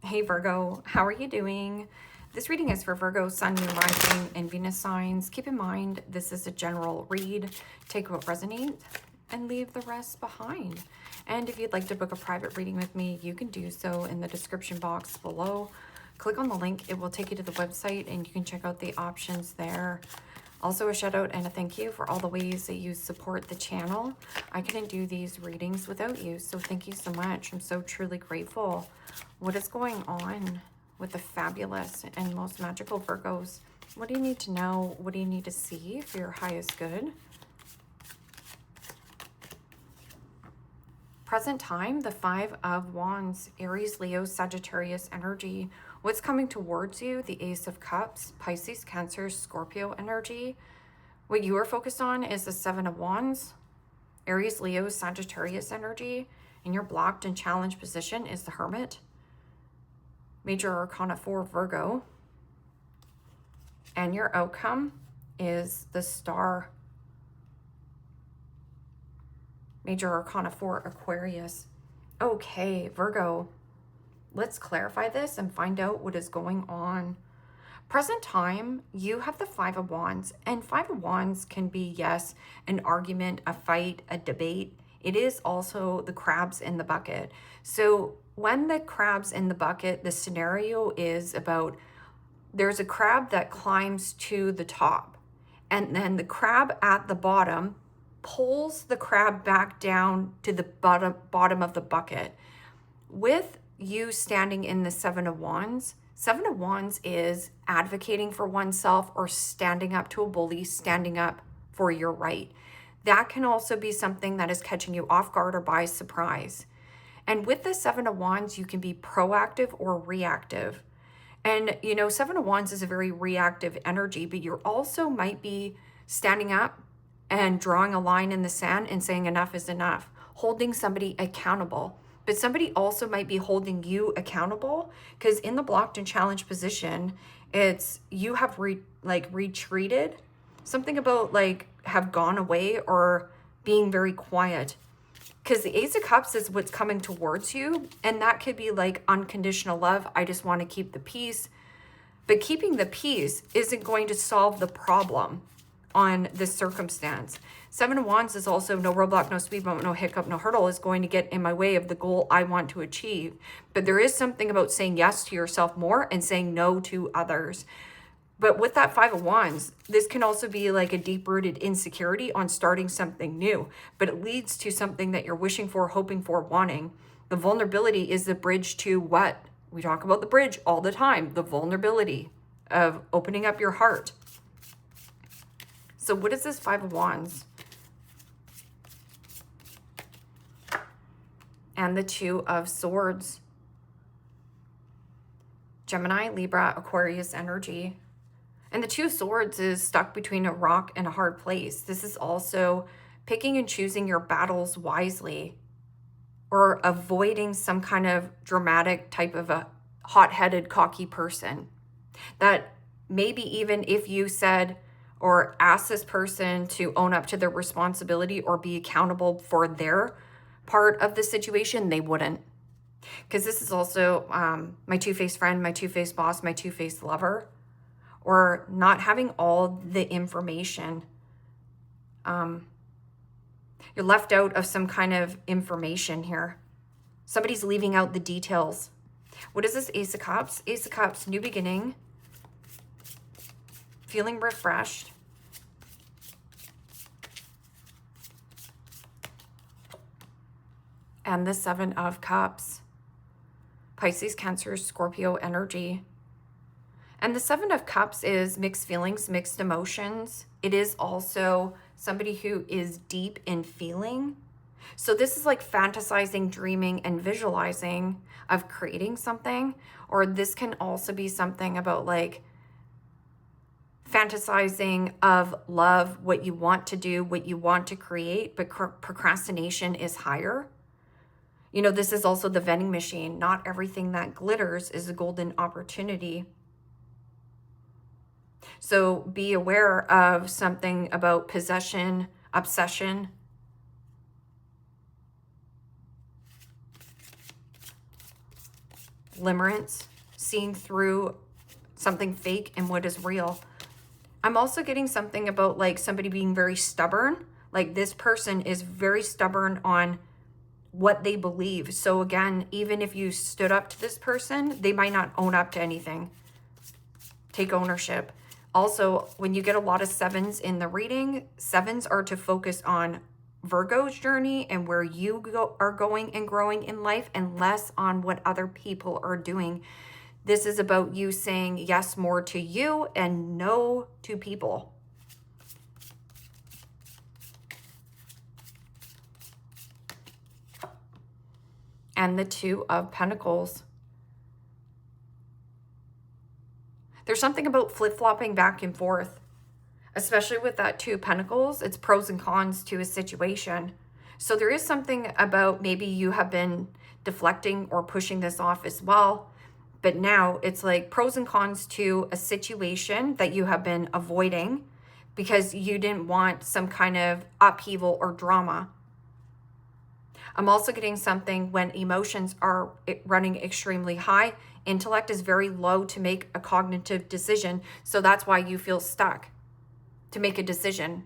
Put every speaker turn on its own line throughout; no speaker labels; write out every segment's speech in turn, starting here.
Hey Virgo, how are you doing? This reading is for Virgo, Sun, Moon, Rising, and Venus signs. Keep in mind, this is a general read. Take what resonates and leave the rest behind. And if you'd like to book a private reading with me, you can do so in the description box below. Click on the link. It will take you to the website and you can check out the options there. Also a shout out and a thank you for all the ways that you support the channel. I couldn't do these readings without you, so thank you so much. I'm so truly grateful. What is going on with the fabulous and most magical Virgos? What do you need to know? What do you need to see for your highest good? Present time, the Five of Wands, Aries, Leo, Sagittarius energy. What's coming towards you? The Ace of Cups, Pisces, Cancer, Scorpio energy. What you are focused on is the Seven of Wands, Aries, Leo, Sagittarius energy. And your blocked and challenged position is the Hermit. Major Arcana 4, Virgo. And your outcome is the Star. Major Arcana 4, Aquarius. Okay, Virgo, let's clarify this and find out what is going on. Present time, you have the Five of Wands, and Five of Wands can be, yes, an argument, a fight, a debate. It is also the crabs in the bucket. So when the crab's in the bucket, the scenario is about there's a crab that climbs to the top, and then the crab at the bottom pulls the crab back down to the bottom of the bucket. With you standing in the Seven of Wands is advocating for oneself or standing up to a bully, standing up for your right. That can also be something that is catching you off guard or by surprise. And with the Seven of Wands, you can be proactive or reactive. And, you know, Seven of Wands is a very reactive energy, but you also might be standing up and drawing a line in the sand and saying enough is enough, holding somebody accountable. But somebody also might be holding you accountable, because in the blocked and challenged position, it's you have retreated, something about like have gone away or being very quiet. Because the Ace of Cups is what's coming towards you, and that could be like unconditional love. I just want to keep the peace. But keeping the peace isn't going to solve the problem on this circumstance. Seven of Wands is also no roadblock, no speed bump, no hiccup, no hurdle is going to get in my way of the goal I want to achieve. But there is something about saying yes to yourself more and saying no to others. But with that Five of Wands, this can also be like a deep-rooted insecurity on starting something new, but it leads to something that you're wishing for, hoping for, wanting. The vulnerability is the bridge to what? We talk about the bridge all the time, the vulnerability of opening up your heart. So what is this Five of Wands? And the Two of Swords. Gemini, Libra, Aquarius energy. And the Two of Swords is stuck between a rock and a hard place. This is also picking and choosing your battles wisely, or avoiding some kind of dramatic type of a hot-headed, cocky person. That maybe even if you said or asked this person to own up to their responsibility or be accountable for their part of the situation, they wouldn't. Because this is also my two-faced friend, my two-faced boss, my two-faced lover, or not having all the information. You're left out of some kind of information here. Somebody's leaving out the details. What is this Ace of Cups? Ace of Cups, new beginning. Feeling refreshed. And the Seven of Cups. Pisces, Cancer, Scorpio energy. And the Seven of Cups is mixed feelings, mixed emotions. It is also somebody who is deep in feeling. So this is like fantasizing, dreaming, and visualizing of creating something. Or this can also be something about like fantasizing of love, what you want to do, what you want to create, but procrastination is higher. You know, this is also the vending machine. Not everything that glitters is a golden opportunity. So be aware of something about possession, obsession. limerence, seeing through something fake and what is real. I'm also getting something about like somebody being very stubborn. Like this person is very stubborn on what they believe. So again, even if you stood up to this person, they might not own up to anything. Take ownership. Also, when you get a lot of sevens in the reading, sevens are to focus on Virgo's journey and where you are going and growing in life, and less on what other people are doing. This is about you saying yes more to you and no to people. And the Two of Pentacles. There's something about flip-flopping back and forth, especially with that Two of Pentacles. It's pros and cons to a situation. So there is something about maybe you have been deflecting or pushing this off as well. But now it's like pros and cons to a situation that you have been avoiding because you didn't want some kind of upheaval or drama. I'm also getting something when emotions are running extremely high. Intellect is very low to make a cognitive decision. So that's why you feel stuck to make a decision.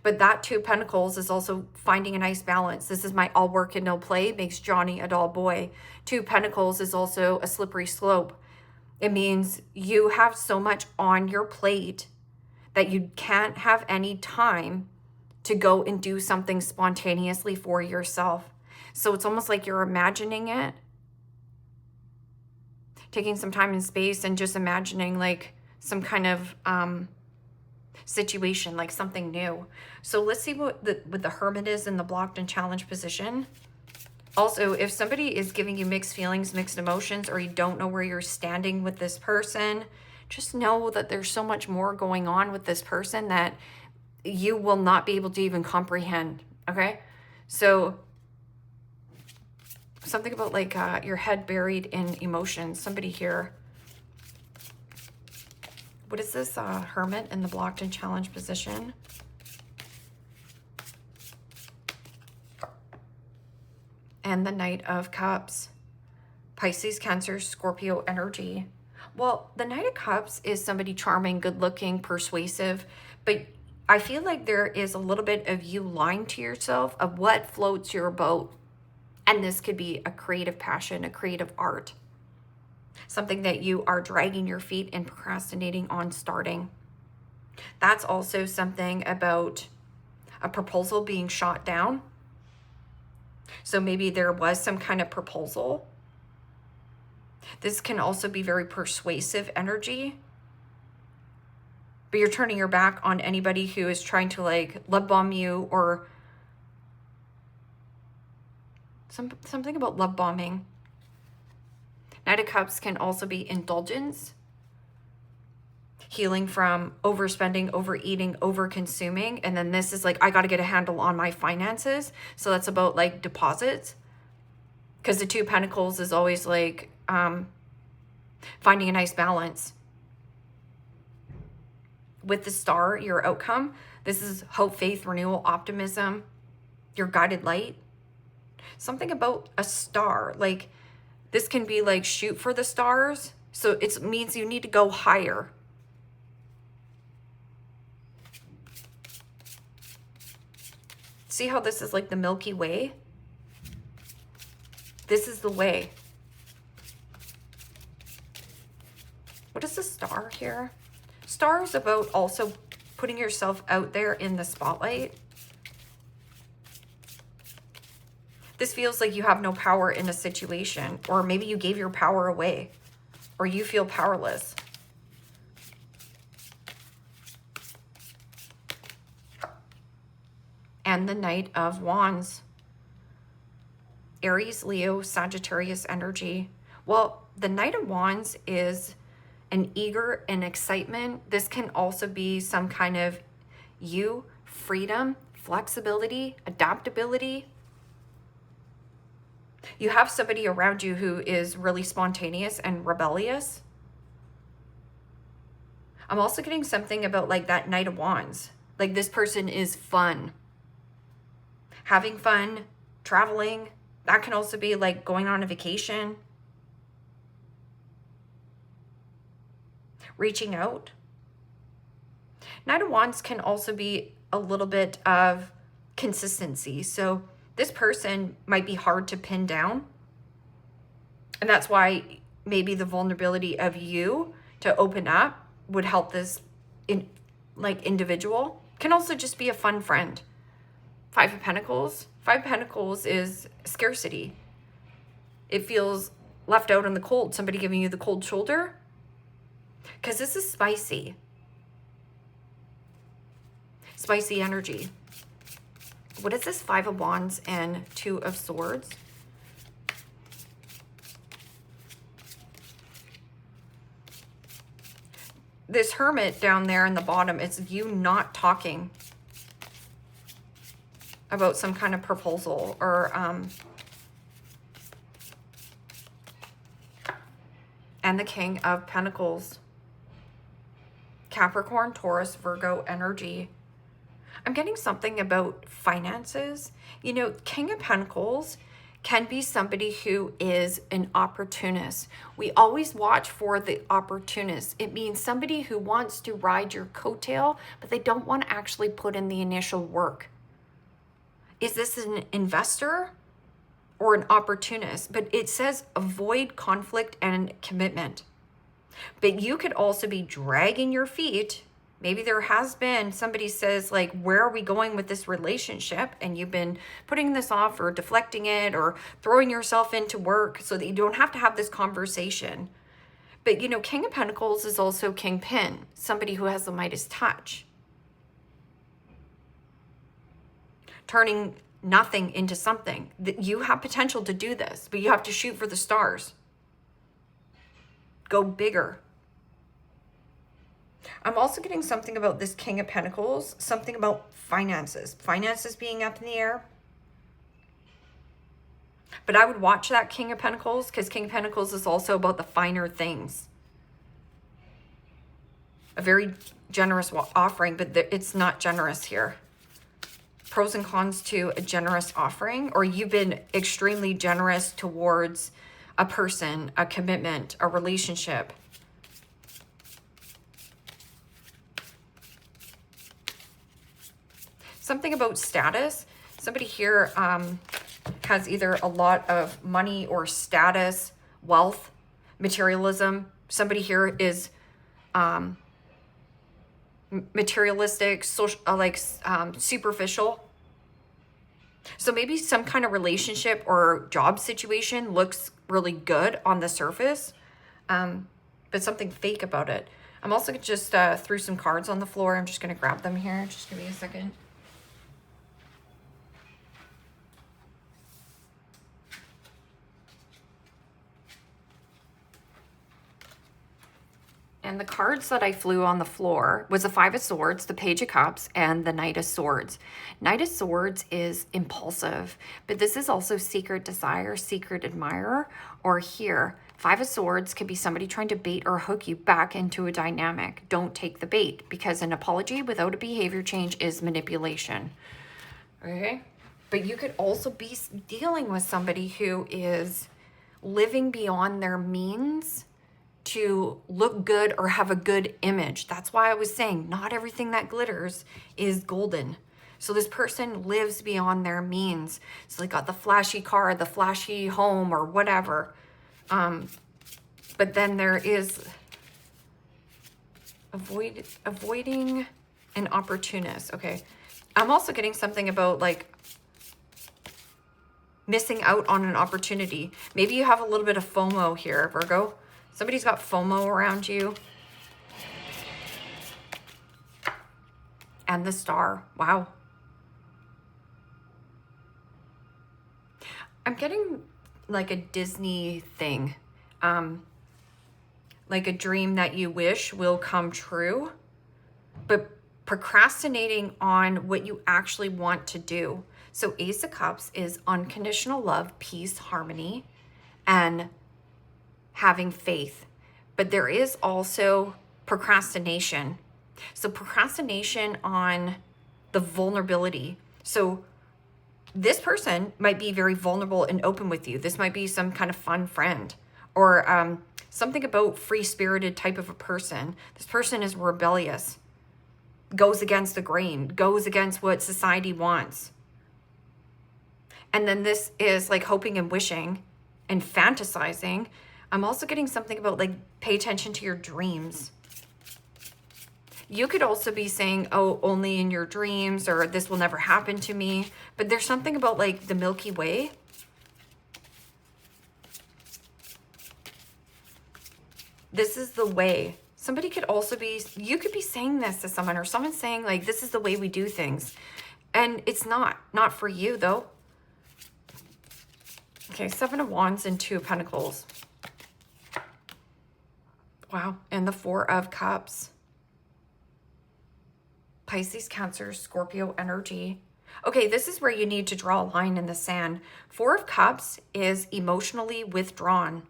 But that Two of Pentacles is also finding a nice balance. This is my all work and no play makes Johnny a dull boy. Two of Pentacles is also a slippery slope. It means you have so much on your plate that you can't have any time to go and do something spontaneously for yourself. So it's almost like you're imagining it, taking some time and space and just imagining like some kind of situation, like something new. So let's see what the Hermit is in the blocked and challenged position. Also, if somebody is giving you mixed feelings, mixed emotions, or you don't know where you're standing with this person, just know that there's so much more going on with this person that you will not be able to even comprehend, okay? So something about like your head buried in emotions. Somebody here. What is this Hermit in the blocked and challenged position? And the Knight of Cups. Pisces, Cancer, Scorpio energy. Well, the Knight of Cups is somebody charming, good looking, persuasive, but I feel like there is a little bit of you lying to yourself of what floats your boat. And this could be a creative passion, a creative art. Something that you are dragging your feet and procrastinating on starting. That's also something about a proposal being shot down. So maybe there was some kind of proposal. This can also be very persuasive energy. But you're turning your back on anybody who is trying to like love bomb you, or something about love bombing. Knight of Cups can also be indulgence, healing from overspending, overeating, over-consuming. And then this is like, I got to get a handle on my finances. So that's about like deposits. Because the Two of Pentacles is always like finding a nice balance. With the Star, your outcome, this is hope, faith, renewal, optimism, your guided light. Something about a star, like this can be like shoot for the stars. So it means you need to go higher. See how this is like the Milky Way? This is the way. What is the star here? Star is about also putting yourself out there in the spotlight. This feels like you have no power in a situation, or maybe you gave your power away, or you feel powerless. And the Knight of Wands. Aries, Leo, Sagittarius energy. Well, the Knight of Wands is an eager and excitement. This can also be some kind of freedom, flexibility, adaptability. You have somebody around you who is really spontaneous and rebellious. I'm also getting something about like that Knight of Wands. Like this person is fun. Having fun, traveling. That can also be like going on a vacation. reaching out. Knight of Wands can also be a little bit of consistency. So this person might be hard to pin down. And that's why maybe the vulnerability of you to open up would help this individual. Can also just be a fun friend. Five of Pentacles. Five of Pentacles is scarcity. It feels left out in the cold. Somebody giving you the cold shoulder. Because this is spicy. Spicy energy. What is this? Five of Wands and Two of Swords. This Hermit down there in the bottom, it's you not talking about some kind of proposal or and the King of Pentacles. Capricorn, Taurus, Virgo energy. I'm getting something about finances. You know, King of Pentacles can be somebody who is an opportunist. We always watch for the opportunist. It means somebody who wants to ride your coattail, but they don't want to actually put in the initial work. Is this an investor or an opportunist? But it says avoid conflict and commitment. But you could also be dragging your feet. Maybe there has been, somebody says, like, where are we going with this relationship? And you've been putting this off or deflecting it or throwing yourself into work so that you don't have to have this conversation. But, you know, King of Pentacles is also Kingpin, somebody who has the Midas touch. Turning nothing into something. You have potential to do this, but you have to shoot for the stars. Go bigger. I'm also getting something about this King of Pentacles, something about finances. Finances being up in the air. But I would watch that King of Pentacles because King of Pentacles is also about the finer things. A very generous offering, but it's not generous here. Pros and cons to a generous offering, or you've been extremely generous towards a person, a commitment, a relationship. Something about status. Somebody here has either a lot of money or status, wealth, materialism. Somebody here is materialistic, social, superficial. So maybe some kind of relationship or job situation looks really good on the surface, but something fake about it. I'm also just threw some cards on the floor. I'm just going to grab them here. Just give me a second. And the cards that I flew on the floor was the Five of Swords, the Page of Cups, and the Knight of Swords. Knight of Swords is impulsive, but this is also secret desire, secret admirer, or here. Five of Swords could be somebody trying to bait or hook you back into a dynamic. Don't take the bait, because an apology without a behavior change is manipulation. Okay? But you could also be dealing with somebody who is living beyond their means to look good or have a good image. That's why I was saying not everything that glitters is golden. So this person lives beyond their means. So they got the flashy car, the flashy home, or whatever. But then there is avoiding an opportunist. Okay. I'm also getting something about like missing out on an opportunity. Maybe you have a little bit of FOMO here, Virgo. Somebody's got FOMO around you. And the Star. Wow. I'm getting like a Disney thing. Like a dream that you wish will come true. But procrastinating on what you actually want to do. So Ace of Cups is unconditional love, peace, harmony, and having faith. But there is also procrastination. So procrastination on the vulnerability. So this person might be very vulnerable and open with you. This might be some kind of fun friend, or Something about free-spirited type of a person. This person is rebellious, goes against the grain, goes against what society wants. And then this is like hoping and wishing and fantasizing. I'm also getting something about like pay attention to your dreams. You could also be saying, oh, only in your dreams, or this will never happen to me. But there's something about like the Milky Way. This is the way. Somebody could also be, you could be saying this to someone, or someone saying like, this is the way we do things. And it's not for you though. Okay, 7 of Wands and 2 of Pentacles. Wow, and the 4 of Cups. Pisces, Cancer, Scorpio energy. Okay, this is where you need to draw a line in the sand. 4 of Cups is emotionally withdrawn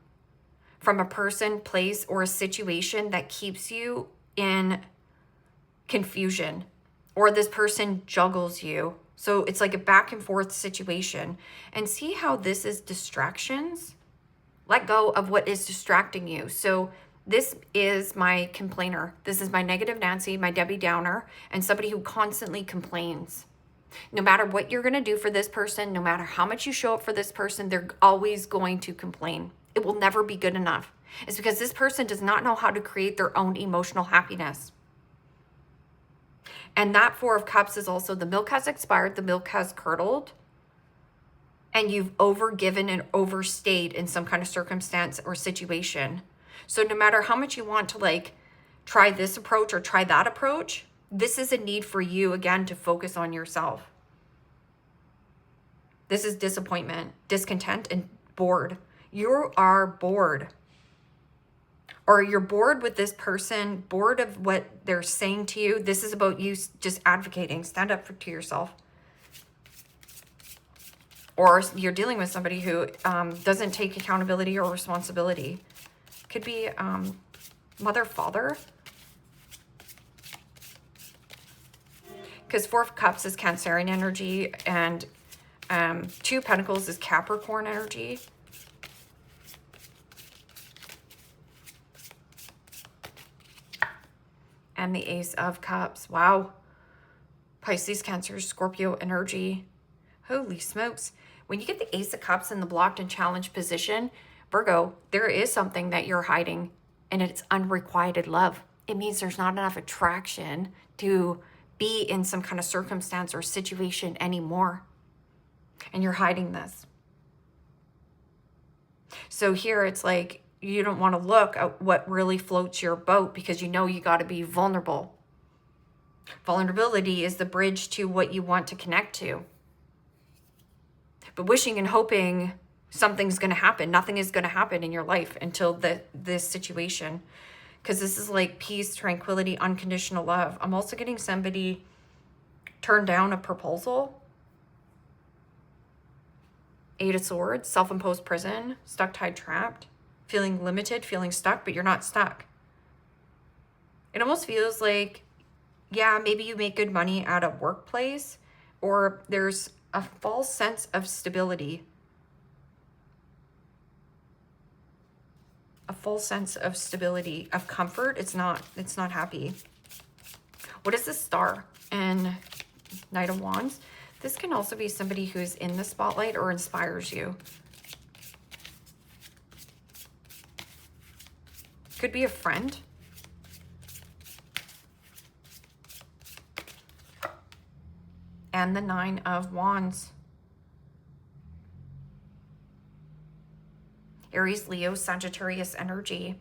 from a person, place, or a situation that keeps you in confusion, or this person juggles you. So it's like a back and forth situation. And see how this is distractions? Let go of what is distracting you. So this is my complainer. This is my negative Nancy, my Debbie Downer, and somebody who constantly complains. No matter what you're going to do for this person, no matter how much you show up for this person, they're always going to complain. It will never be good enough. It's because this person does not know how to create their own emotional happiness. And that 4 of Cups is also the milk has expired, the milk has curdled, and you've overgiven and overstayed in some kind of circumstance or situation. So no matter how much you want to like try this approach or try that approach, this is a need for you again to focus on yourself. This is disappointment, discontent, and bored. You are bored. Or you're bored with this person, bored of what they're saying to you. This is about you just advocating. Stand up to yourself. Or you're dealing with somebody who doesn't take accountability or responsibility. Could be mother, father. Because 4 of Cups is Cancerian energy, and 2 of Pentacles is Capricorn energy. And the Ace of Cups. Wow. Pisces, Cancer, Scorpio energy. Holy smokes. When you get the Ace of Cups in the blocked and challenged position, Virgo, there is something that you're hiding, and it's unrequited love. It means there's not enough attraction to be in some kind of circumstance or situation anymore. And you're hiding this. So here it's like, you don't want to look at what really floats your boat because you know you got to be vulnerable. Vulnerability is the bridge to what you want to connect to. But wishing and hoping something's going to happen, nothing is going to happen in your life until this situation. Because this is like peace, tranquility, unconditional love. I'm also getting somebody turn down a proposal. 8 of Swords, self-imposed prison, stuck, tied, trapped. Feeling limited, feeling stuck, but you're not stuck. It almost feels like, yeah, maybe you make good money at a workplace, or there's a false sense of stability. A false sense of stability, of comfort. It's not happy. What is the Star and Knight of Wands? This can also be somebody who's in the spotlight or inspires you. Could be a friend. And the 9 of Wands. Aries, Leo, Sagittarius energy.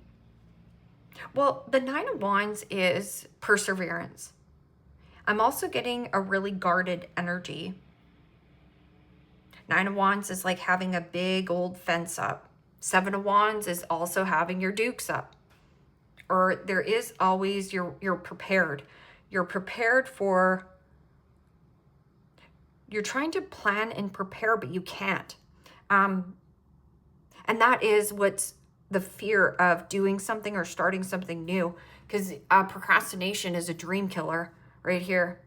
Well, the 9 of Wands is perseverance. I'm also getting a really guarded energy. 9 of Wands is like having a big old fence up. 7 of Wands is also having your dukes up. Or there is always, you're prepared. You're prepared for, you're trying to plan and prepare, but you can't. And that is what's the fear of doing something or starting something new. Because procrastination is a dream killer right here.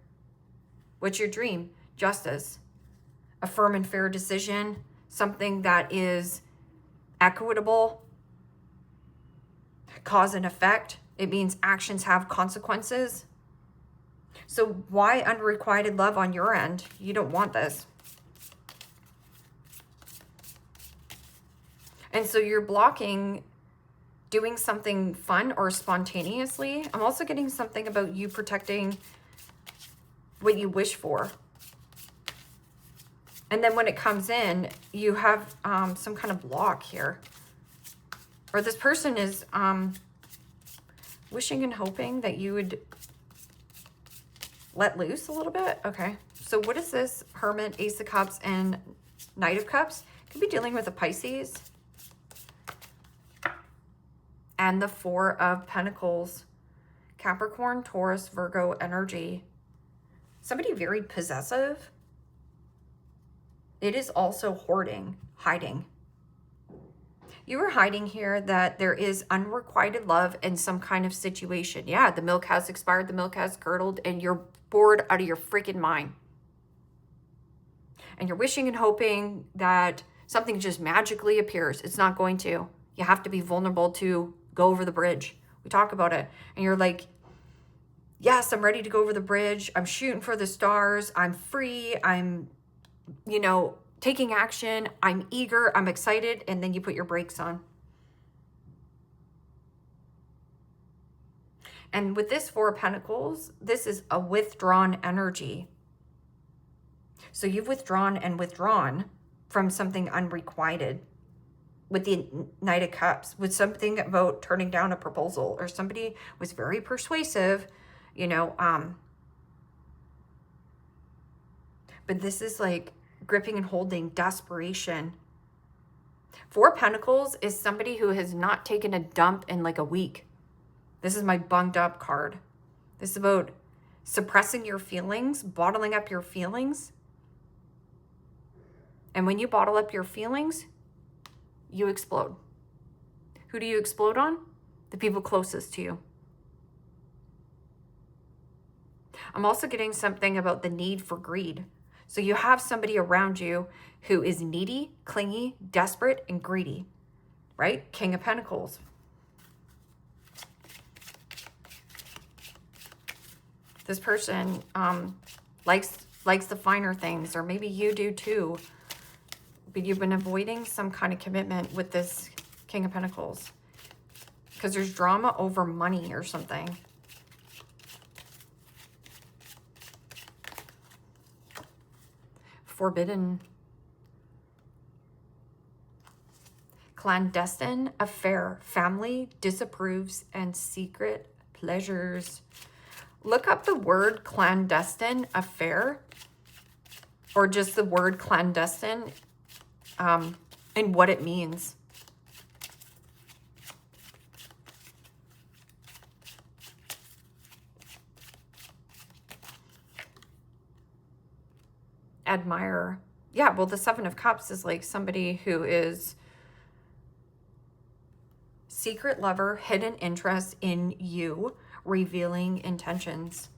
What's your dream? Justice. A firm and fair decision. Something that is equitable. Cause and effect. It means actions have consequences. So why unrequited love on your end? You don't want this. And so you're blocking doing something fun or spontaneously. I'm also getting something about you protecting what you wish for. And then when it comes in, you have some kind of block here. Or this person is wishing and hoping that you would let loose a little bit. Okay. So what is this? Hermit, Ace of Cups, and Knight of Cups. Could be dealing with a Pisces. And the Four of Pentacles. Capricorn, Taurus, Virgo energy. Somebody very possessive. It is also hoarding, hiding. You are hiding here that there is unrequited love in some kind of situation. Yeah, the milk has expired, the milk has curdled, and you're bored out of your freaking mind. And you're wishing and hoping that something just magically appears. It's not going to. You have to be vulnerable to go over the bridge. We talk about it. And you're like, yes, I'm ready to go over the bridge. I'm shooting for the stars. I'm free. I'm, you know, taking action. I'm eager. I'm excited. And then you put your brakes on. And with this Four of Pentacles, this is a withdrawn energy. So you've withdrawn and withdrawn from something unrequited. With the Knight of Cups, with something about turning down a proposal, or somebody was very persuasive, you know, but this is like gripping and holding, desperation. Four of Pentacles is somebody who has not taken a dump in like a week. This is my bunged up card. This is about suppressing your feelings, bottling up your feelings. And when you bottle up your feelings, you explode. Who do you explode on? The people closest to you. I'm also getting something about the need for greed. So you have somebody around you who is needy, clingy, desperate, and greedy, right? King of Pentacles. This person likes the finer things, or maybe you do too. But you've been avoiding some kind of commitment with this King of Pentacles because there's drama over money or something. Forbidden. Clandestine affair. Family disapproves and secret pleasures. Look up the word clandestine affair, or just the word clandestine, and what it means. Admirer. Yeah, well, the Seven of Cups is like somebody who is secret lover, hidden interest in you, revealing intentions.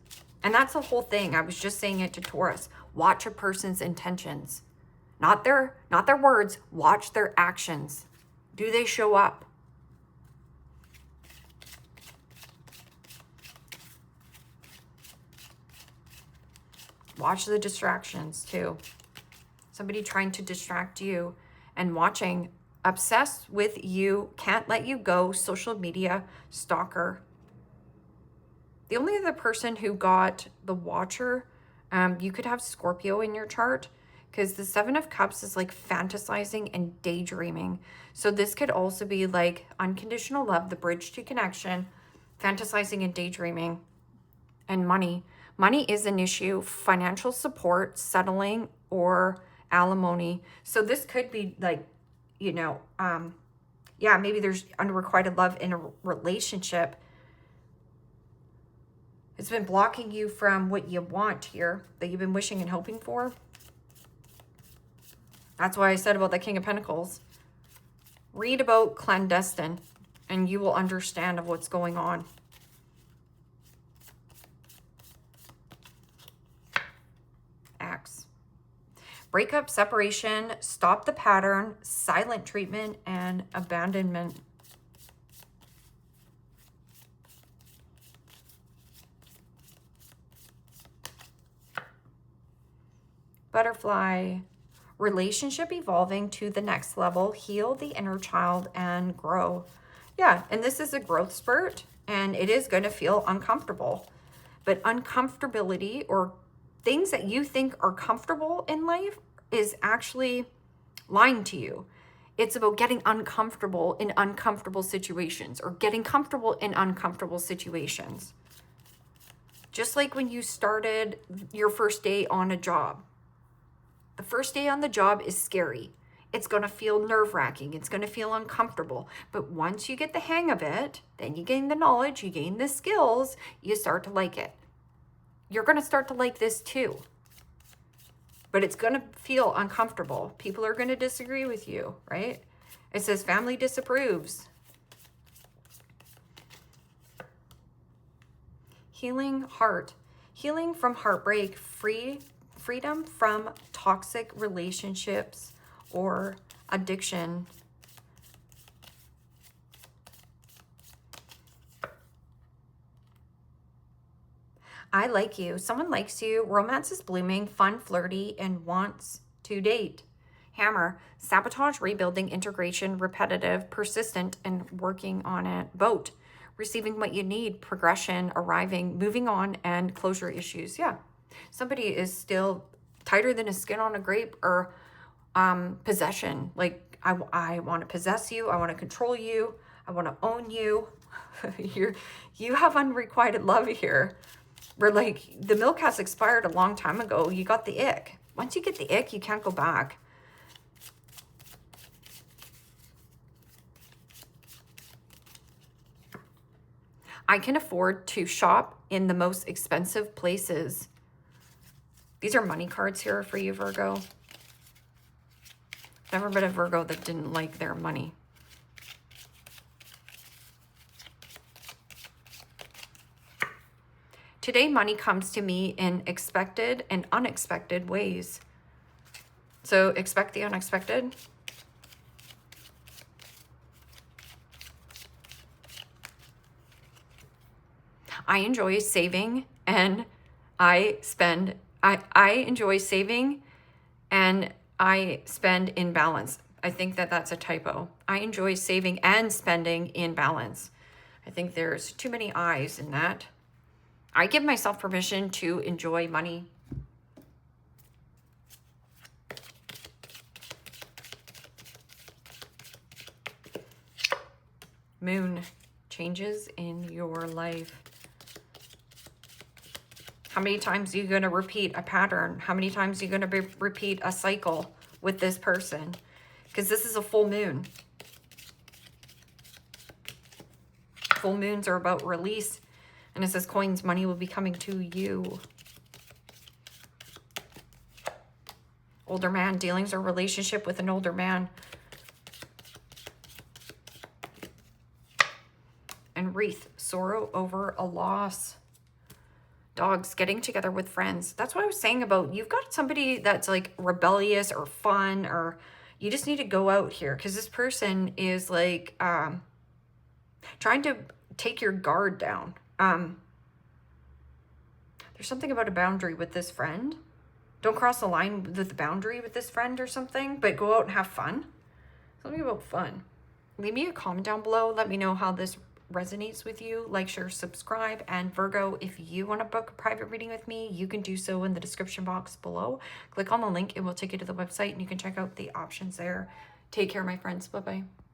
And that's the whole thing. I was just saying it to Taurus. Watch a person's intentions. Not their words, watch their actions. Do they show up? Watch the distractions too. Somebody trying to distract you and watching, obsessed with you, can't let you go, social media, stalker. The only other person who got the Watcher, you could have Scorpio in your chart, because the Seven of Cups is like fantasizing and daydreaming. So this could also be like unconditional love, the bridge to connection, fantasizing and daydreaming, and money. Money is an issue, financial support, settling, or alimony. So this could be like, you know, yeah, maybe there's unrequited love in a relationship. It's been blocking you from what you want here, that you've been wishing and hoping for. That's why I said about the King of Pentacles. Read about clandestine and you will understand of what's going on. Axe. Breakup, separation, stop the pattern, silent treatment, and abandonment. butterfly, relationship evolving to the next level, heal the inner child and grow. Yeah, and this is a growth spurt, and it is going to feel uncomfortable. But uncomfortability, or things that you think are comfortable in life, is actually lying to you. It's about getting uncomfortable in uncomfortable situations, or getting comfortable in uncomfortable situations. Just like when you started your first day on a job. The first day on the job is scary. It's going to feel nerve-wracking. It's going to feel uncomfortable. But once you get the hang of it, then you gain the knowledge, you gain the skills, you start to like it. You're going to start to like this too. But it's going to feel uncomfortable. People are going to disagree with you, right? It says family disapproves. Healing heart. Healing from heartbreak. Freedom from toxic relationships or addiction. I like you. Someone likes you. Romance is blooming, fun, flirty, and wants to date. Hammer. Sabotage, rebuilding, integration, repetitive, persistent, and working on it. Boat. Receiving what you need, progression, arriving, moving on, and closure issues. Yeah. Somebody is still tighter than a skin on a grape, or possession. Like, I want to possess you. I want to control you. I want to own you. You have unrequited love here. Where, like, the milk has expired a long time ago. You got the ick. Once you get the ick, you can't go back. I can afford to shop in the most expensive places. These are money cards here for you, Virgo. Never been a Virgo that didn't like their money. Today, money comes to me in expected and unexpected ways. So expect the unexpected. I enjoy saving and I spend. I enjoy saving and I spend in balance. I think that that's a typo. I enjoy saving and spending in balance. I think there's too many I's in that. I give myself permission to enjoy money. Moon. Changes in your life. How many times are you going to repeat a pattern? How many times are you going to repeat a cycle with this person? Because this is a full moon. Full moons are about release. And it says coins, money will be coming to you. Older man, dealings or relationship with an older man. And wreath, sorrow over a loss. Dogs, getting together with friends. That's what I was saying about, you've got somebody that's like rebellious or fun, or you just need to go out here. Because this person is like trying to take your guard down. There's something about a boundary with this friend. Don't cross the line with the boundary with this friend or something, but go out and have fun. Something about fun. Leave me a comment down below. Let me know how this resonates with you. Like, share, subscribe. And Virgo, if you want to book a private reading with me, you can do so in the description box below. Click on the link. It will take you to the website and you can check out the options there. Take care, my friends. Bye-bye.